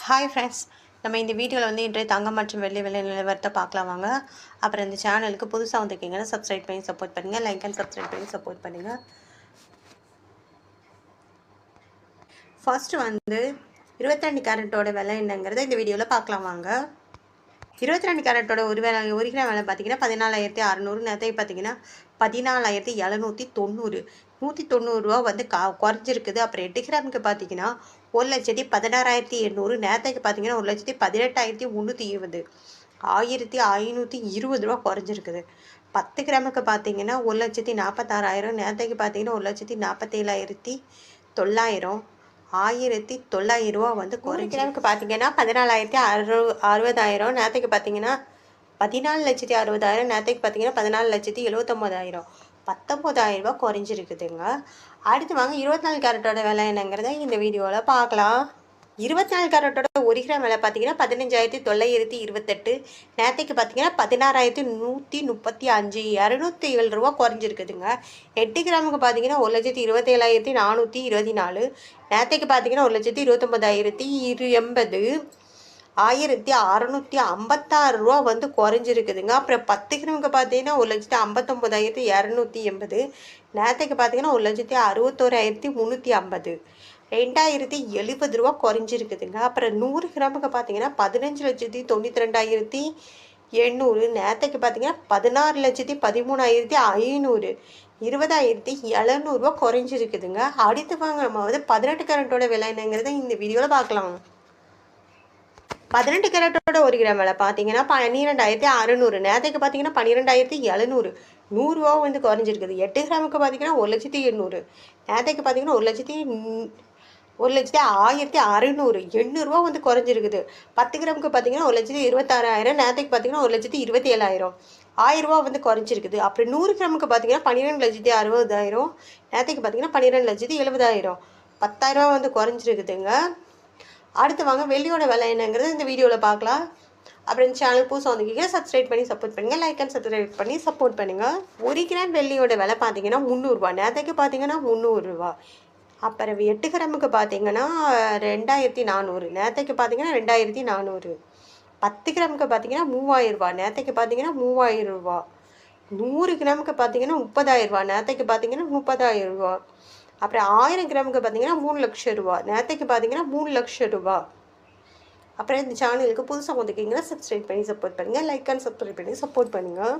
Hi friends, நம்ம இந்த வீடியோவில் வந்து இன்றைய தங்கம் மற்றும் வெள்ளி விலை நிலவரத்தை பார்க்கலாம் வாங்க. அப்புறம் இந்த சேனலுக்கு புதுசாக வந்திருக்கீங்கன்னா சப்ஸ்கிரைப் பண்ணி சப்போர்ட் பண்ணுங்கள், லைக் அண்ட் சப்ஸ்கிரைப் பண்ணி சப்போர்ட் பண்ணுங்கள். ஃபர்ஸ்ட் வந்து 22 கேரட்டோட விலை என்னங்கிறத இந்த வீடியோவில் பார்க்கலாம் வாங்க. 22 கேரட்டோட ஒரு கிராம் விலை பார்த்தீங்கன்னா 14,600, நேரத்தைக்கு பார்த்தீங்கன்னா 14,790, 190 ரூபா வந்து குறைஞ்சிருக்குது. அப்புறம் 8 கிராமுக்கு பார்த்தீங்கன்னா 1,16,800, நேரத்தைக்கு பார்த்தீங்கன்னா 1,18,320, 1,520 ரூபா குறைஞ்சிருக்குது. 10 கிராமுக்கு பார்த்தீங்கன்னா 1,46,000, நேரத்தைக்கு பார்த்தீங்கன்னா 1,47,900, 1,900 ரூபா வந்து குறைஞ்சி. கிராமுக்கு பார்த்தீங்கன்னா 14,60,000, நேரத்துக்கு பார்த்தீங்கன்னா 14,60,000, நேரத்துக்கு பார்த்தீங்கன்னா 14,79,000, 19,000 ரூபா குறைஞ்சிருக்குதுங்க. அடுத்து வாங்க 24 கேரட்டோட விலை என்னங்கிறத இந்த வீடியோவில் பார்க்கலாம். 24 கேரட்டோட ஒரு கிராம் விலை பார்த்தீங்கன்னா 15,928, நேரத்துக்கு பார்த்தீங்கன்னா 16,135, 207 ரூபா குறைஞ்சிருக்குதுங்க. 8 கிராமுக்கு பார்த்தீங்கன்னா 1,27,424, நேரத்துக்கு பார்த்தீங்கன்னா 1,29,080, 1,656 ரூபா வந்து குறைஞ்சிருக்குதுங்க. அப்புறம் 10 கிராமுக்கு பார்த்தீங்கன்னா 1,59,280, நேரத்துக்கு பார்த்தீங்கன்னா 1,61,350, 2,070 ரூபா குறைஞ்சிருக்குதுங்க. அப்புறம் 100 கிராமுக்கு பார்த்தீங்கன்னா 15,92,800, நேரத்துக்கு பார்த்தீங்கன்னா 16,13,500, 20,700 ரூபா குறைஞ்சிருக்குதுங்க. அடுத்து வாங்க நம்ம வந்து 18 கேரட்டோட விலை என்னங்கிறத இந்த வீடியோவில் பார்க்கலாம். 18 கேரட்டோட ஒரு கிராம் விலை பார்த்தீங்கன்னா 12,600, நேரத்துக்கு பார்த்தீங்கன்னா 12,700, 100 ரூபா வந்து குறைஞ்சிருக்குது. 8 கிராமுக்கு பார்த்தீங்கன்னா 1,800, நேரத்துக்கு பார்த்தீங்கன்னா 1,1,600, 800 ரூபா வந்து குறைஞ்சிருக்குது. 10 கிராமுக்கு பார்த்தீங்கன்னா 1,26,000, நேரத்துக்கு பார்த்தீங்கன்னா 1,27,000, 1000 ரூபா வந்து குறைஞ்சிருக்குது. அப்புறம் 100 கிராமுக்கு பார்த்தீங்கன்னா 12,60,000, நேரத்துக்கு பார்த்தீங்கன்னா 12,70,000, 10,000 ரூபா வந்து குறைஞ்சிருக்குதுங்க. அடுத்து வாங்க வெள்ளியோட விலை என்னங்கிறது இந்த வீடியோவில் பார்க்கலாம். அப்புறம் இந்த சேனல் புதுசாக வந்துக்கிங்க சப்ஸ்கிரைப் பண்ணி சப்போர்ட் பண்ணுங்கள், லைக் அண்ட் சப்ஸ்கிரைப் பண்ணி சப்போர்ட் பண்ணுங்கள். 1 கிராம் வெள்ளியோட விலை பார்த்தீங்கன்னா 300 ரூபா, நேரத்துக்கு பார்த்தீங்கன்னா 300 ரூபா. அப்புறம் 8 கிராமுக்கு பார்த்தீங்கன்னா 2,400, நேரத்துக்கு பார்த்தீங்கன்னா 2,400, 10 கிராமுக்கு பார்த்தீங்கன்னா 3,000 ரூபா, நேரத்துக்கு பார்த்தீங்கன்னா 3,000 ரூபா. 100 கிராமுக்கு பார்த்தீங்கன்னா 30,000 ரூபா, நேரத்துக்கு பார்த்தீங்கன்னா 30,000 ரூபா. அப்புறம் 1000 கிராமுக்கு பார்த்தீங்கன்னா 3 லட்சம் ரூபா, நேரத்துக்கு பார்த்தீங்கன்னா 3 லட்சம் ரூபா. அப்புறம் இந்த சேனலுக்கு புதுசாக வந்துக்கிங்கன்னா சப்ஸ்கிரைப் பண்ணி சப்போர்ட் பண்ணுங்கள், லைக் அண்ட் சப்ஸ்கிரைப் பண்ணி சப்போர்ட் பண்ணுங்கள்.